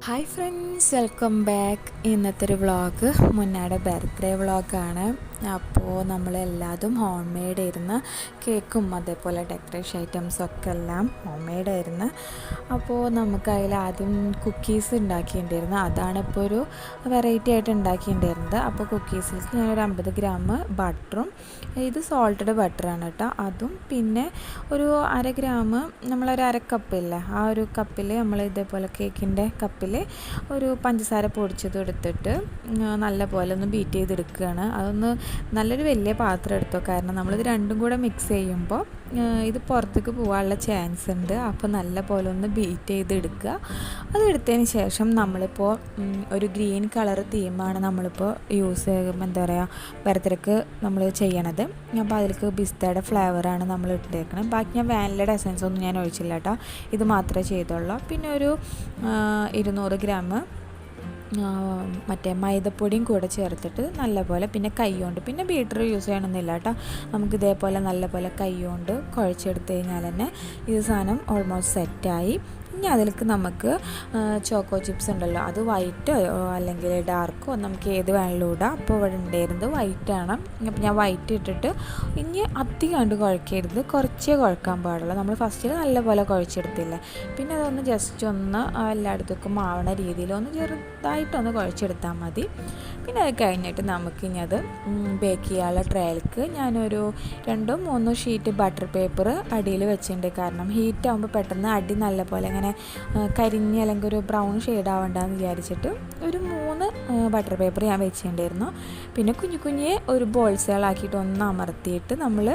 Hi friends, welcome back. ഇന്നത്തെ ഒരു vlog മുന്നയുടെ birthday വ്ളോഗാണ്. അപ്പോൾ നമ്മളെല്ലാതും ഹോം മെയ്ഡ് ആയിരുന്നു. കേക്കും അതേപോലെ ഡെക്കറേഷൻ ഐറ്റംസൊക്കെ എല്ലാം ഹോം മെയ്ഡ് ആയിരുന്നു. അപ്പോൾ നമുക്ക് അതിൽ ആദ്യം കുക്കീസ് ഉണ്ടാക്കിയിട്ടുണ്ടായിരുന്നു. അതാണ് ഇപ്പോൾ ഒരു വെറൈറ്റി ആയിട്ട് ഉണ്ടാക്കിയിട്ടുണ്ടായിരുന്നത്. അപ്പോൾ കുക്കീസിലേക്ക് ഞാനൊരു 50 ഗ്രാം ബട്ടറും, ഇത് സോൾട്ടഡ് ബട്ടറാണ് കേട്ടോ, അതും പിന്നെ ഒരു 1/2 ഗ്രാം, നമ്മളൊരു 1/2 കപ്പില്ലേ, ആ ഒരു കപ്പിൽ നമ്മൾ ഇതേപോലെ കേക്കിൻ്റെ കപ്പിൽ ഒരു പഞ്ചസാര പൊടിച്ചത് എടുത്തിട്ട് നല്ല പോലെ ഒന്ന് ബീറ്റ് ചെയ്തെടുക്കുകയാണ്. അതൊന്ന് നല്ലൊരു വലിയ പാത്രം എടുത്തോ, കാരണം നമ്മളിത് രണ്ടും കൂടെ മിക്സ് ചെയ്യുമ്പോൾ ഇത് പുറത്തേക്ക് പോകാനുള്ള ചാൻസ് ഉണ്ട്. അപ്പോൾ നല്ല പോലെ ഒന്ന് ബീറ്റ് ചെയ്തെടുക്കുക. അതെടുത്തതിന് ശേഷം നമ്മളിപ്പോൾ ഒരു ഗ്രീൻ കളർ തീമാണ് നമ്മളിപ്പോൾ എന്താ പറയുക, ബർത്ത്ഡേക്ക് നമ്മൾ ചെയ്യണത്. അപ്പോൾ അതിലേക്ക് പിസ്തയുടെ ഫ്ലേവറാണ് നമ്മൾ ഇട്ടേക്കുന്നത്. ബാക്കി ഞാൻ വാനിലയുടെ എസൻസ് ഒന്നും ഞാൻ ഒഴിച്ചില്ല കേട്ടോ, ഇത് മാത്രമേ ചെയ്തുള്ളൂ. പിന്നെ ഒരു 200 ഗ്രാം മറ്റേ മൈദപ്പൊടിയും കൂടെ ചേർത്തിട്ട് നല്ലപോലെ, പിന്നെ കൈ കൊണ്ട്, പിന്നെ ബീറ്റർ യൂസ് ചെയ്യണമെന്നില്ല കേട്ടോ, നമുക്ക് ഇതേപോലെ നല്ലപോലെ കൈ കൊണ്ട് കുഴച്ചെടുത്ത് കഴിഞ്ഞാൽ തന്നെ ഇത് സാധനം ഓൾമോസ്റ്റ് സെറ്റായി. ഇനി അതിലേക്ക് നമുക്ക് ചോക്കോ ചിപ്സ് ഉണ്ടല്ലോ, അത് വൈറ്റോ അല്ലെങ്കിൽ ഡാർക്കോ നമുക്ക് ഏത് വേണമെങ്കിലും ഇടാം. അപ്പോൾ ഇവിടെ ഉണ്ടായിരുന്നത് വൈറ്റാണ്. അപ്പോൾ ഞാൻ വൈറ്റ് ഇട്ടിട്ട് ഇനി അധികം കണ്ട് കുഴക്കരുത്, കുറച്ചേ കുഴക്കാൻ പാടുള്ളൂ. നമ്മൾ ഫസ്റ്റിൽ നല്ലപോലെ കുഴച്ചെടുത്തില്ലേ, പിന്നെ അതൊന്ന് ജസ്റ്റ് ഒന്ന് എല്ലായിടത്തേക്കും ആവണ രീതിയിൽ ഒന്ന് ചെറുതായിട്ടൊന്ന് കുഴച്ചെടുത്താൽ മതി. പിന്നെ അത് കഴിഞ്ഞിട്ട് നമുക്കിനി അത് ബേക്ക് ചെയ്യാനുള്ള ട്രേയിലേക്ക് ഞാനൊരു 2-3 ഷീറ്റ് ബട്ടർ പേപ്പർ അടിയിൽ വെച്ചിട്ടുണ്ട്. കാരണം ഹീറ്റ് ആകുമ്പോൾ പെട്ടെന്ന് അടി നല്ലപോലെ ഇങ്ങനെ കരിഞ്ഞ് അല്ലെങ്കിൽ ഒരു ബ്രൗൺ ഷെയ്ഡ് ആവണ്ടെന്ന് വിചാരിച്ചിട്ട് ഒരു 3 ബട്ടർ പേപ്പർ ഞാൻ വെച്ചിട്ടുണ്ടായിരുന്നു. പിന്നെ കുഞ്ഞു ഒരു ബോൾസുകളാക്കിയിട്ട് ഒന്ന് അമർത്തിയിട്ട് നമ്മൾ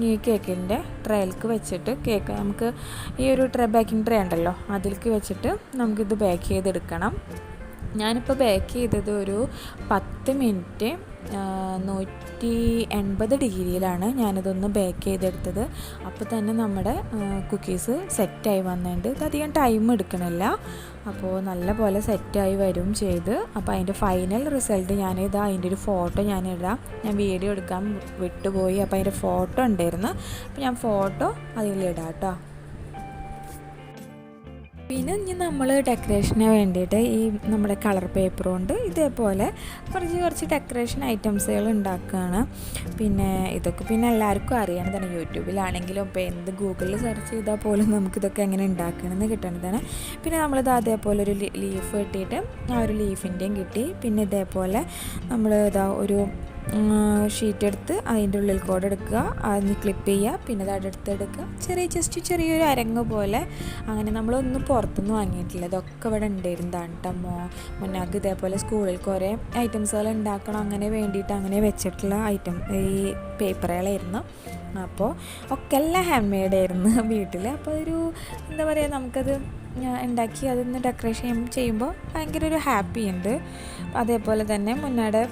ഈ കേക്കിൻ്റെ ട്രേയിലേക്ക് വെച്ചിട്ട്, കേക്ക് നമുക്ക് ഈ ഒരു ബേക്കിംഗ് ട്രേ ഉണ്ടല്ലോ അതിലേക്ക് വെച്ചിട്ട് നമുക്കിത് ബേക്ക് ചെയ്തെടുക്കണം. ഞാനിപ്പോൾ ബേക്ക് ചെയ്തത് ഒരു 10 മിനിറ്റ് 180 ഡിഗ്രിയിലാണ് ഞാനിതൊന്ന് ബേക്ക് ചെയ്തെടുത്തത്. അപ്പോൾ തന്നെ നമ്മുടെ കുക്കീസ് സെറ്റായി വന്നിട്ടുണ്ട്. ഇതധികം ടൈം എടുക്കണില്ല, അപ്പോൾ നല്ല പോലെ സെറ്റായി വരും ചെയ്ത്. അപ്പോൾ അതിൻ്റെ ഫൈനൽ റിസൾട്ട് അതിൻ്റെ ഒരു ഫോട്ടോ ഞാനിടാം. ഞാൻ വീഡിയോ എടുക്കാൻ വിട്ടുപോയി, അപ്പോൾ അതിൻ്റെ ഫോട്ടോ ഉണ്ടായിരുന്നു. അപ്പോൾ ഞാൻ ഫോട്ടോ അതിലിടാം കേട്ടോ. പിന്നെ ഇനി നമ്മൾ ഡെക്കറേഷന് വേണ്ടിയിട്ട് ഈ നമ്മുടെ കളർ പേപ്പർ കൊണ്ട് ഇതേപോലെ കുറച്ച് ഡെക്കറേഷൻ ഐറ്റംസുകൾ ഉണ്ടാക്കുകയാണ്. പിന്നെ ഇതൊക്കെ പിന്നെ എല്ലാവർക്കും അറിയണതാണ്, യൂട്യൂബിലാണെങ്കിലും ഇപ്പോൾ എന്ത് ഗൂഗിളിൽ സെർച്ച് ചെയ്താൽ പോലും നമുക്കിതൊക്കെ എങ്ങനെ ഉണ്ടാക്കണമെന്ന് കിട്ടണതാണ്. പിന്നെ നമ്മളിത് അതേപോലെ ഒരു ലീഫ് കിട്ടിയിട്ട് ആ ഒരു ലീഫിൻ്റെയും കിട്ടി. പിന്നെ ഇതേപോലെ നമ്മൾ ഒരു ഷീറ്റ് എടുത്ത് അതിൻ്റെ ഉള്ളിൽ കൂടെ എടുക്കുക, അതിന് ക്ലിപ്പ് ചെയ്യുക, പിന്നെ അത് അടുത്തെടുക്കുക, ചെറിയൊരു അരങ്ങ് പോലെ. അങ്ങനെ നമ്മളൊന്നും പുറത്തുനിന്ന് വാങ്ങിയിട്ടില്ല, ഇതൊക്കെ ഇവിടെ ഉണ്ടായിരുന്നതാണ് കേട്ടോ. മുന്നാക്ക് ഇതേപോലെ സ്കൂളിൽ കുറേ ഐറ്റംസുകൾ ഉണ്ടാക്കണം അങ്ങനെ വേണ്ടിയിട്ട് അങ്ങനെ വെച്ചിട്ടുള്ള ഈ പേപ്പറുകളായിരുന്നു. അപ്പോൾ ഒക്കെ എല്ലാം ഹാൻഡ് മെയ്ഡായിരുന്നു വീട്ടിൽ. അപ്പോൾ ഒരു എന്താ പറയുക, നമുക്കത് ഉണ്ടാക്കി അതൊന്ന് ഡെക്കറേഷൻ ചെയ്യുമ്പോൾ ഭയങ്കര ഒരു ഹാപ്പി ഉണ്ട്. അതേപോലെ തന്നെ മുന്നയുടെ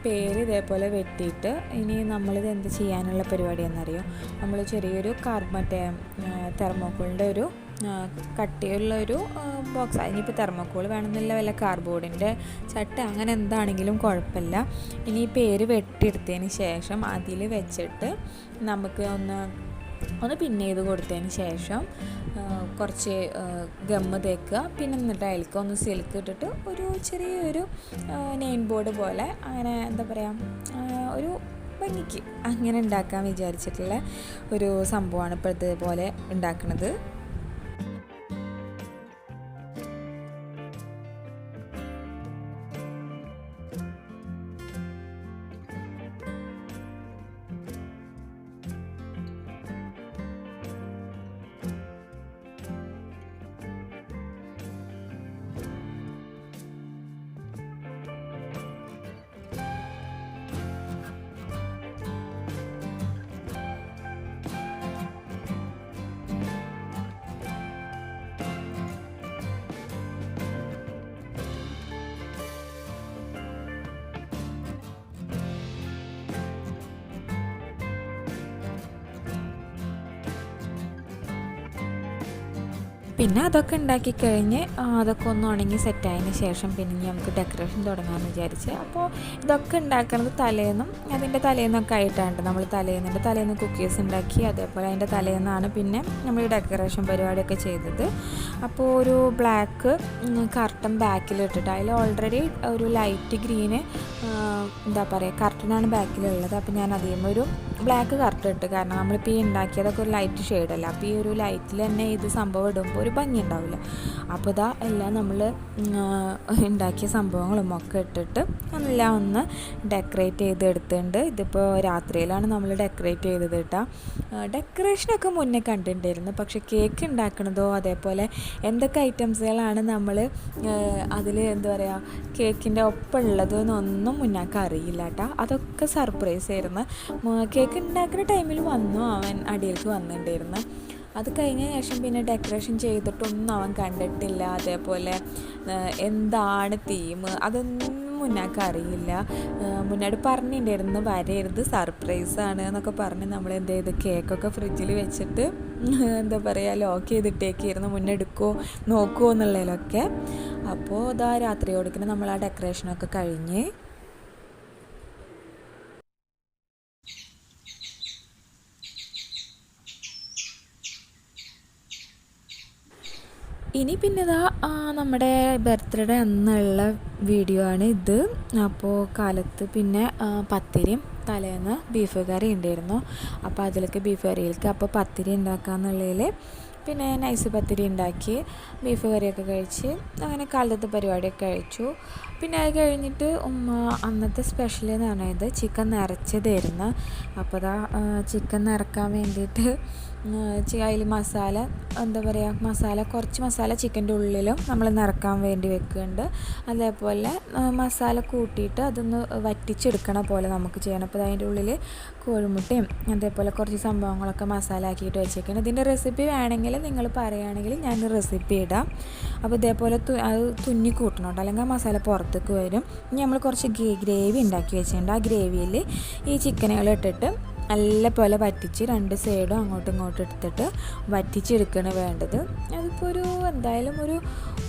പേര് ഇതേപോലെ വെട്ടിയിട്ട് ഇനി നമ്മളിത് എന്ത് ചെയ്യാനുള്ള പരിപാടിയാണെന്നറിയോ, നമ്മൾ ചെറിയൊരു തെർമോക്കോളിൻ്റെ ഒരു കട്ടിയുള്ള ഒരു ബോക്സ്, അതിനിപ്പോൾ തെർമോക്കോൾ വേണമെന്നില്ല, വല്ല കാർഡ്ബോർഡിൻ്റെ ചട്ട അങ്ങനെ എന്താണെങ്കിലും കുഴപ്പമില്ല. ഇനി ഈ പേര് വെട്ടിയെടുത്തതിന് ശേഷം അതിൽ വെച്ചിട്ട് നമുക്ക് ഒന്ന് പിൻ ചെയ്ത് കൊടുത്തതിന് ശേഷം കുറച്ച് ഗമ്മ് തേക്കുക. പിന്നെ എന്നിട്ട് അതിലേക്ക് ഒന്ന് സിൽക്ക് ഇട്ടിട്ട് ഒരു ചെറിയൊരു നെയിം ബോർഡ് പോലെ, അങ്ങനെ എന്താ പറയുക, ഒരു ഭംഗിക്ക് അങ്ങനെ ഉണ്ടാക്കാൻ വിചാരിച്ചിട്ടുള്ള ഒരു സംഭവമാണ് ഇപ്പോൾ ഇതുപോലെ ഉണ്ടാക്കുന്നത്. പിന്നെ അതൊക്കെ ഉണ്ടാക്കി കഴിഞ്ഞ് അതൊക്കെ ഒന്ന് ഉണങ്ങി സെറ്റായതിന് ശേഷം പിന്നെ നമുക്ക് ഡെക്കറേഷൻ തുടങ്ങാമെന്ന് വിചാരിച്ച്. അപ്പോൾ ഇതൊക്കെ ഉണ്ടാക്കുന്നത് തലേന്നും അതിൻ്റെ തലേന്നൊക്കെ ആയിട്ടാണ്. നമ്മൾ തലേന്ന് കുക്കീസ് ഉണ്ടാക്കി, അതേപോലെ അതിൻ്റെ തലേന്നാണ് പിന്നെ നമ്മൾ ഡെക്കറേഷൻ പരിപാടിയൊക്കെ ചെയ്തത്. അപ്പോൾ ഒരു ബ്ലാക്ക് കർട്ടൻ ബാക്കിലിട്ടിട്ട് അതിൽ ഓൾറെഡി ഒരു ലൈറ്റ് ഗ്രീന് എന്താ പറയുക കർട്ടനാണ് ബാക്കിലുള്ളത്. അപ്പോൾ ഞാൻ അതേപോലെ ഒരു ബ്ലാക്ക് കർട്ടൻ ഇട്ട്, കാരണം നമ്മളിപ്പോൾ ഈ ഉണ്ടാക്കിയതൊക്കെ ഒരു ലൈറ്റ് ഷെയ്ഡല്ല. അപ്പോൾ ഈ ഒരു ലൈറ്റിൽ തന്നെ ഇത് സംഭവം ഇടുമ്പോൾ ഒരു ഭംഗി ഉണ്ടാവില്ല. അപ്പോൾ ഇതാ എല്ലാം നമ്മൾ ഉണ്ടാക്കിയ സംഭവങ്ങളും ഒക്കെ ഇട്ടിട്ട് എല്ലാം ഒന്ന് ഡെക്കറേറ്റ് ചെയ്തെടുത്തിട്ടുണ്ട്. ഇതിപ്പോൾ രാത്രിയിലാണ് നമ്മൾ ഡെക്കറേറ്റ് ചെയ്തത് കേട്ടോ. ഡെക്കറേഷനൊക്കെ മുന്നേ കണ്ടിട്ടുണ്ടായിരുന്നു, പക്ഷേ കേക്ക് ഉണ്ടാക്കണതോ അതേപോലെ എന്തൊക്കെ ഐറ്റംസുകളാണ് നമ്മൾ അതിൽ എന്താ പറയുക കേക്കിൻ്റെ ഒപ്പം ഉള്ളതെന്നൊന്നും മുന്നേക്ക് അറിയില്ല കേട്ടോ. അതൊക്കെ സർപ്രൈസ് ആയിരുന്നു. കേക്ക് ഉണ്ടാക്കുന്ന ടൈമിൽ വന്നു അവൻ അടിയിലേക്ക് വന്നിട്ടുണ്ടായിരുന്നു. അത് കഴിഞ്ഞ ശേഷം പിന്നെ ഡെക്കറേഷൻ ചെയ്തിട്ടൊന്നും അവൻ കണ്ടിട്ടില്ല. അതേപോലെ എന്താണ് തീം അതൊന്നും മുന്നേക്ക് അറിയില്ല. മുന്നോട്ട് പറഞ്ഞിട്ടുണ്ടായിരുന്നു വരരുത് സർപ്രൈസാണ് എന്നൊക്കെ പറഞ്ഞ് നമ്മൾ എന്ത് ചെയ്ത് കേക്കൊക്കെ ഫ്രിഡ്ജിൽ വെച്ചിട്ട് എന്താ പറയുക ലോക്ക് ചെയ്തിട്ടേക്കായിരുന്നു, മുന്നെടുക്കുമോ നോക്കുമോ എന്നുള്ളതിലൊക്കെ. അപ്പോൾ ഇതാ രാത്രിയോടക്കിന് നമ്മൾ ആ ഡെക്കറേഷനൊക്കെ കഴിഞ്ഞ് ഇനി പിന്നെ ഇതാ നമ്മുടെ ബർത്ത്ഡേ അന്നുള്ള വീഡിയോ ആണ് ഇത്. അപ്പോൾ കാലത്ത് പിന്നെ പത്തിരിയും തലേന്ന് ബീഫ് കറി ഉണ്ടായിരുന്നു. അപ്പോൾ അതിലേക്ക് ബീഫ് കറിയിലേക്ക് അപ്പോൾ പത്തിരി ഉണ്ടാക്കാമെന്നുള്ളതിൽ പിന്നെ നൈസ് പത്തിരി ഉണ്ടാക്കി ബീഫ് കറിയൊക്കെ കഴിച്ച് അങ്ങനെ കാലത്തെ പരിപാടിയൊക്കെ കഴിച്ചു. പിന്നെ അത് കഴിഞ്ഞിട്ട് അന്നത്തെ സ്പെഷ്യൽ എന്ന് പറയുന്നത് ചിക്കൻ നിറച്ചതായിരുന്നു. അപ്പോൾ അതാ ചിക്കൻ നിറക്കാൻ വേണ്ടിയിട്ട് അതിൽ മസാല എന്താ പറയുക കുറച്ച് മസാല ചിക്കൻ്റെ ഉള്ളിലും നമ്മൾ നിറക്കാൻ വേണ്ടി വെക്കുന്നുണ്ട്. അതേപോലെ മസാല കൂട്ടിയിട്ട് അതൊന്ന് വറ്റിച്ചെടുക്കണ പോലെ നമുക്ക് ചെയ്യണം. അപ്പോൾ അതിൻ്റെ ഉള്ളിൽ കോഴിമുട്ടയും അതേപോലെ കുറച്ച് സംഭവങ്ങളൊക്കെ മസാല ആക്കിയിട്ട് വെച്ചേക്കണം. ഇതിൻ്റെ റെസിപ്പി വേണമെങ്കിൽ നിങ്ങൾ പറയുകയാണെങ്കിൽ ഞാൻ റെസിപ്പി ഇടാം. അപ്പോൾ ഇതേപോലെ അത് തുന്നി കൂട്ടണം കേട്ടോ, അല്ലെങ്കിൽ മസാല പുറത്തേക്ക് വരും. ഇനി നമ്മൾ കുറച്ച് ഗ്രേവി ഉണ്ടാക്കി വെച്ചിട്ടുണ്ട്. ആ ഗ്രേവിയിൽ ഈ ചിക്കനുകൾ ഇട്ടിട്ട് നല്ല പോലെ വറ്റിച്ച് രണ്ട് സൈഡും അങ്ങോട്ടും ഇങ്ങോട്ടും എടുത്തിട്ട് വറ്റിച്ചെടുക്കുകയാണ് വേണ്ടത്. അതിപ്പോൾ എന്തായാലും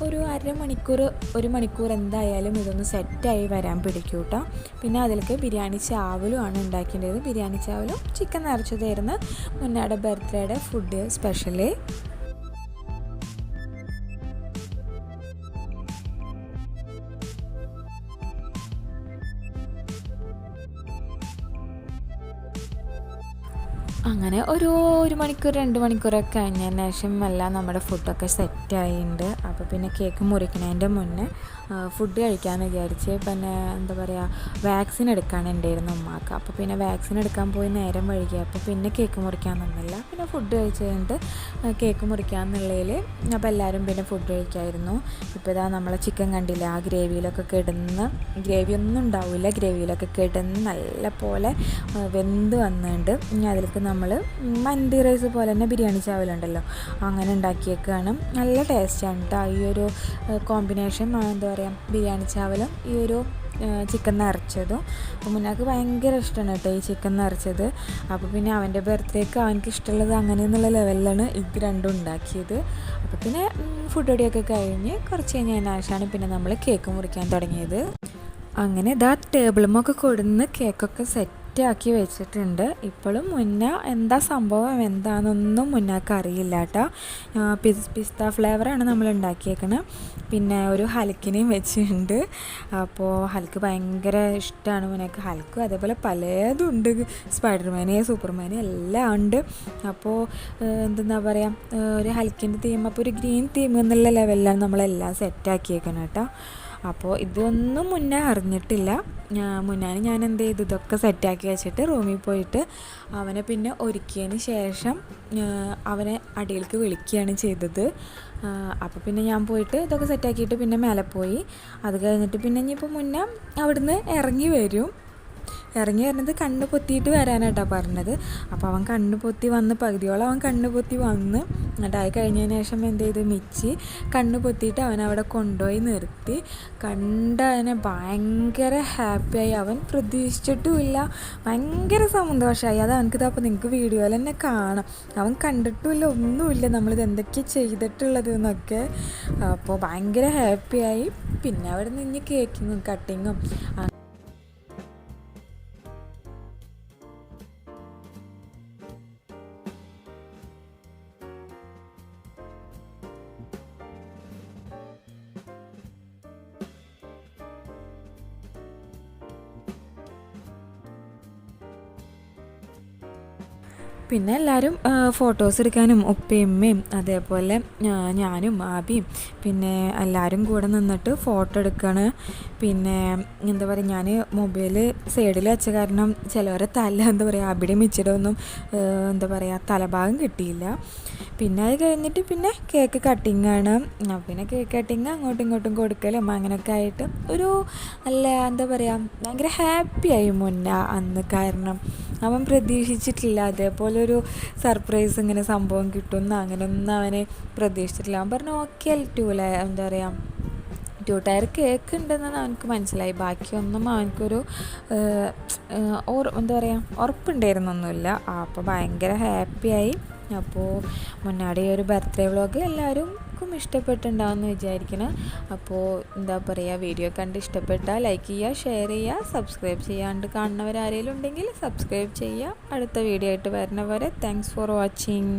ഒരു അരമണിക്കൂർ 1 മണിക്കൂർ എന്തായാലും ഇതൊന്ന് സെറ്റായി വരാൻ പിടിക്കും കേട്ടോ. പിന്നെ അതിലേക്ക് ബിരിയാണി ചാവലുമാണ് ഉണ്ടാക്കേണ്ടത്. ബിരിയാണി ചാവലും ചിക്കൻ നിറച്ചതായിരുന്നു മുന്നയുടെ ബർത്ത്ഡേയുടെ ഫുഡ് സ്പെഷ്യല്. അങ്ങനെ ഒരു മണിക്കൂർ 2 മണിക്കൂറൊക്കെ കഴിഞ്ഞതിന് ശേഷം എല്ലാം നമ്മുടെ ഫുഡൊക്കെ സെറ്റായിട്ടുണ്ട്. അപ്പോൾ പിന്നെ കേക്ക് മുറിക്കുന്നതിൻ്റെ മുന്നേ ഫുഡ് കഴിക്കാമെന്ന് വിചാരിച്ച് പിന്നെ എന്താ പറയുക വാക്സിൻ എടുക്കാനുണ്ടായിരുന്നു ഉമ്മാക്ക്. അപ്പോൾ പിന്നെ വാക്സിൻ എടുക്കാൻ പോയി നേരം വൈകി. അപ്പോൾ പിന്നെ കേക്ക് മുറിക്കാൻ നിന്നില്ല. പിന്നെ ഫുഡ് കഴിച്ച് കഴിഞ്ഞിട്ട് കേക്ക് മുറിക്കാമെന്നുള്ളതിൽ അപ്പോൾ എല്ലാവരും പിന്നെ ഫുഡ് കഴിക്കായിരുന്നു. ഇപ്പോൾ ഇതാ നമ്മളെ ചിക്കൻ കണ്ടില്ല, ആ ഗ്രേവിയിലൊക്കെ കിടന്ന് ഗ്രേവിയൊന്നും ഉണ്ടാവില്ല, ഗ്രേവിയിലൊക്കെ കിടന്ന് നല്ല പോലെ വെന്ത് വന്നിട്ടുണ്ട്. ഇനി അതിലേക്ക് നമ്മൾ മന്തി റൈസ് പോലെ തന്നെ ബിരിയാണി ചാവലുണ്ടല്ലോ അങ്ങനെ ഉണ്ടാക്കിയേക്കാണ്. നല്ല ടേസ്റ്റാണ് കേട്ടോ ഈ ഒരു കോമ്പിനേഷൻ. എന്താ പറയുക ബിരിയാണി ചാവലും ഈ ഒരു ചിക്കൻ നിറച്ചതും. അപ്പോൾ മുന്നാക്ക് ഭയങ്കര ഇഷ്ടമാണ് കേട്ടോ ഈ ചിക്കൻ നിറച്ചത്. അപ്പോൾ പിന്നെ അവൻ്റെ ബർത്ത്ഡേക്ക് അവനക്ക് ഇഷ്ടമുള്ളത് അങ്ങനെയെന്നുള്ള ലെവലിലാണ് ഇത് രണ്ടും ഉണ്ടാക്കിയത്. അപ്പോൾ പിന്നെ ഫുഡ് റെഡിയൊക്കെ കഴിഞ്ഞ് കുറച്ച് കഴിഞ്ഞതിന് ശേഷമാണ് പിന്നെ നമ്മൾ കേക്ക് മുറിക്കാൻ തുടങ്ങിയത്. അങ്ങനെ ഇതാ ടേബിളുമൊക്കെ കൊടുന്ന് കേക്കൊക്കെ സെറ്റാക്കി വെച്ചിട്ടുണ്ട്. ഇപ്പോഴും മുന്നേ എന്താ സംഭവം എന്താണെന്നൊന്നും മുന്നേക്ക് അറിയില്ല കേട്ടോ. പിസ്ത ഫ്ലേവറാണ് നമ്മൾ ഉണ്ടാക്കിയേക്കുന്നത്. പിന്നെ ഒരു ഹൽക്കിനെയും വെച്ചിട്ടുണ്ട്. അപ്പോൾ ഹൽക്ക് ഭയങ്കര ഇഷ്ടമാണ് മുന്നേക്ക്. ഹൽക്കും അതേപോലെ പലതുണ്ട്, സ്പൈഡർമാന് സൂപ്പർമാന് എല്ലാം ഉണ്ട്. അപ്പോൾ എന്താ പറയുക ഒരു ഹൽക്കിൻ്റെ തീം, അപ്പോൾ ഒരു ഗ്രീൻ തീം എന്നുള്ള ലെവലിലാണ് നമ്മളെല്ലാം സെറ്റാക്കിയേക്കണം കേട്ടോ. അപ്പോൾ ഇതൊന്നും മുന്നേ അറിഞ്ഞിട്ടില്ല. ഞാൻ എന്ത് ചെയ്തു ഇതൊക്കെ സെറ്റാക്കി വെച്ചിട്ട് റൂമിൽ പോയിട്ട് അവനെ പിന്നെ ഒരുക്കിയതിന് ശേഷം അവനെ അടിയിലേക്ക് വിളിക്കുകയാണ് ചെയ്തത്. അപ്പോൾ പിന്നെ ഞാൻ പോയിട്ട് ഇതൊക്കെ സെറ്റാക്കിയിട്ട് പിന്നെ മേലെ പോയി. അത് കഴിഞ്ഞിട്ട് പിന്നെ ഇനിയിപ്പോൾ മുന്നേ അവിടുന്ന് ഇറങ്ങി വരും. ഇറങ്ങി വരുന്നത് കണ്ണ് പൊത്തിയിട്ട് വരാനായിട്ടാണ് പറഞ്ഞത്. അപ്പോൾ അവൻ കണ്ണ് പൊത്തി വന്ന് പകുതിയോളം അവൻ കണ്ണ് പൊത്തി വന്ന്, എന്നിട്ട് അത് കഴിഞ്ഞതിന് ശേഷം എന്ത് ചെയ്ത് മിച്ചി കണ്ണ് പൊത്തിയിട്ട് അവനവിടെ കൊണ്ടുപോയി നിർത്തി. കണ്ടവനെ ഭയങ്കര ഹാപ്പിയായി, അവൻ പ്രതീക്ഷിച്ചിട്ടുമില്ല, ഭയങ്കര സന്തോഷമായി. അത് അവനക്കിതപ്പോൾ നിങ്ങൾക്ക് വീഡിയോയിൽ തന്നെ കാണാം. അവൻ കണ്ടിട്ടുമില്ല, ഒന്നുമില്ല നമ്മളിത് എന്തൊക്കെയാണ് ചെയ്തിട്ടുള്ളത് എന്നൊക്കെ. അപ്പോൾ ഭയങ്കര ഹാപ്പിയായി. പിന്നെ അവിടെ നിന്ന് കേക്കിങ്ങും കട്ടിങ്ങും പിന്നെ എല്ലാവരും ഫോട്ടോസ് എടുക്കാനും ഉപ്പയും ഉമ്മയും അതേപോലെ ഞാനും ആബിയും പിന്നെ എല്ലാവരും കൂടെ നിന്നിട്ട് ഫോട്ടോ എടുക്കുകയാണ്. പിന്നെ എന്താ പറയുക, ഞാൻ മൊബൈൽ സൈഡിൽ വെച്ച കാരണം ചിലവരെ തല എന്താ പറയുക അവിടെ മിച്ചിടെ ഒന്നും എന്താ പറയുക തലഭാഗം കിട്ടിയില്ല. പിന്നെ അത് കഴിഞ്ഞിട്ട് പിന്നെ കേക്ക് കട്ടിങ്ങാണ്. പിന്നെ കേക്ക് കട്ടിങ് അങ്ങോട്ടും ഇങ്ങോട്ടും കൊടുക്കലും അങ്ങനെയൊക്കെ ആയിട്ട് ഒരു നല്ല എന്താ പറയുക ഭയങ്കര ഹാപ്പിയായി മുന്നേ അന്ന്. കാരണം അവൻ പ്രതീക്ഷിച്ചിട്ടില്ല അതേപോലൊരു സർപ്രൈസ് ഇങ്ങനെ സംഭവം കിട്ടുമെന്ന്, അങ്ങനെയൊന്നും അവനെ പ്രതീക്ഷിച്ചിട്ടില്ല. അവൻ പറഞ്ഞു ഓക്കെ എന്താ പറയുക 2 ടയർ കേക്ക് ഉണ്ടെന്ന് അവനക്ക് മനസ്സിലായി. ബാക്കിയൊന്നും അവനക്കൊരു എന്താ പറയുക ഉറപ്പുണ്ടായിരുന്നൊന്നുമില്ല. അപ്പോൾ ഭയങ്കര ഹാപ്പിയായി. അപ്പോൾ മുന്നാടി ഒരു ബർത്ത്ഡേ വ്ളോഗ് എല്ലാവർക്കും ഇഷ്ടപ്പെട്ടിട്ടുണ്ടാവുമെന്ന് വിചാരിക്കണം. അപ്പോൾ എന്താ പറയുക, വീഡിയോ കണ്ട് ഇഷ്ടപ്പെട്ടാൽ ലൈക്ക് ചെയ്യുക, ഷെയർ ചെയ്യുക, സബ്സ്ക്രൈബ് ചെയ്യാണ്ട് കാണുന്നവരാരെങ്കിലും ഉണ്ടെങ്കിൽ സബ്സ്ക്രൈബ് ചെയ്യുക. അടുത്ത വീഡിയോ ആയിട്ട് വരുന്നവരെ താങ്ക്സ് ഫോർ വാച്ചിങ്.